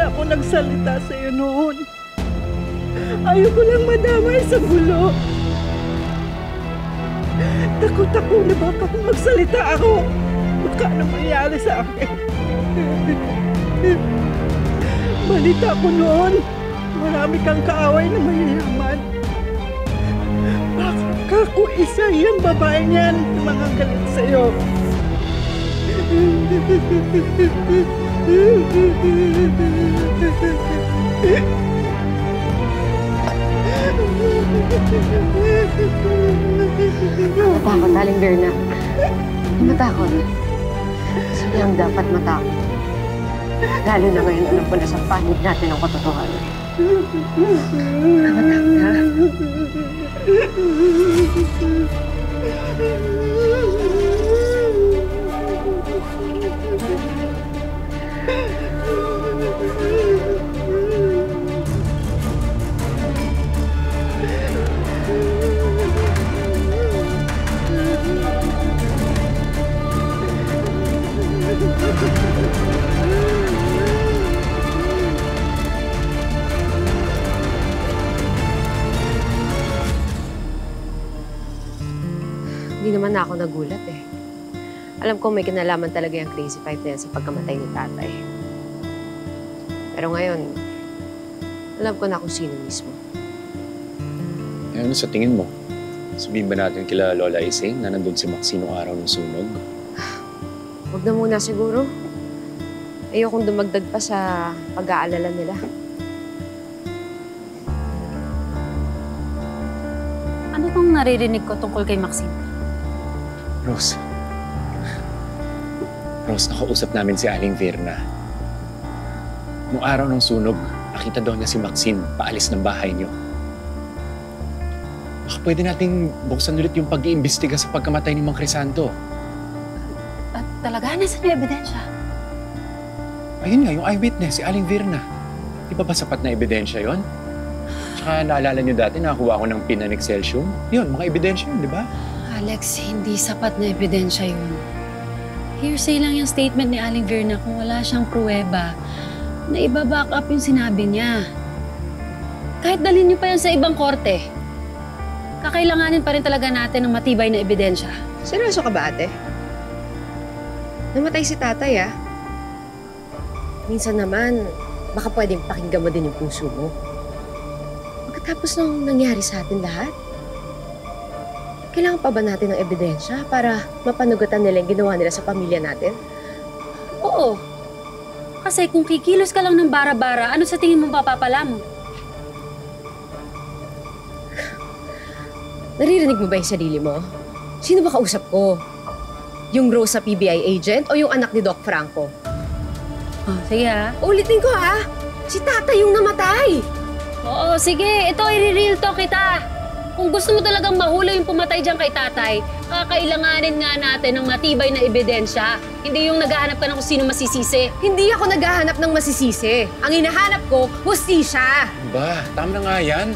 kaya ako nagsalita sa'yo noon. Ayoko lang madamay sa gulo. Takot ako na baka kung magsalita ako, baka anong mangyari sa akin. Balita ko noon, marami kang kaaway na mayayaman. Baka kung isa yung babae niyan na mga galit sa'yo. Matakot, Aling Verna. Matakot. Sige lang dapat matakot. Lalo na ngayon, alam ko na sa panig natin ang katotohanan. Matakot, ha? Hindi naman ako nagulat eh. Alam ko may kinalaman talaga yung Crazy Five na yan sa pagkamatay ni tatay. Pero ngayon, alam ko na kung sino mismo. Ano sa tingin mo? Sabihin ba natin kila Lola Ising na nandun si Maxine noong araw ng sunog? Huwag na muna siguro. Ayokong dumagdag pa sa pag-aalala nila. Ano bang naririnig ko tungkol kay Maxine? Rose, nakausap namin si Aling Verna. Noong araw ng sunog, nakita daw niya si Maxine paalis ng bahay niyo. Baka pwede nating buksan ulit yung pag-iimbestiga sa pagkamatay ni Mang Crisanto. At talaga, nasa na ebidensya? Ayun nga, yung eyewitness, si Aling Verna. Di ba sapat na ebidensya yon? Tsaka naalala niyo dati, nakakuha ko ng pin and excelsium. Yun, mga ebidensya yun, di ba? Alex, hindi sapat na ebidensya yun. Hearsay lang yung statement ni Aling Verna kung wala siyang pruweba na iba-back up yung sinabi niya. Kahit dalhin niyo pa yan sa ibang korte, kakailanganin pa rin talaga natin ng matibay na ebidensya. Seryoso ka ba, ate? Namatay si tatay, ah. Minsan naman, baka pwedeng pakinggan mo din yung puso mo. Pagkatapos nung nangyari sa atin lahat, kailangan pa ba natin ng ebidensya para mapanugatan nila yung ginawa nila sa pamilya natin? Oo. Kasi kung kikilos ka lang ng bara-bara, ano sa tingin mo papapala mo? Naririnig mo ba yung sarili mo? Sino ba kausap ko? Yung Rose sa PBI agent o yung anak ni Doc Franco? Oh, sige ha. Ulitin ko ha! Si tatay yung namatay! Oo, sige. Ito, i-real talk kita. Kung gusto mo talagang mahula yung pumatay dyan kay tatay, kakailanganin nga natin ng matibay na ebidensya. Hindi yung naghahanap ka ng kung sino masisisi. Hindi ako naghahanap ng masisisi. Ang hinahanap ko, hustisya. Ba, tama na nga yan.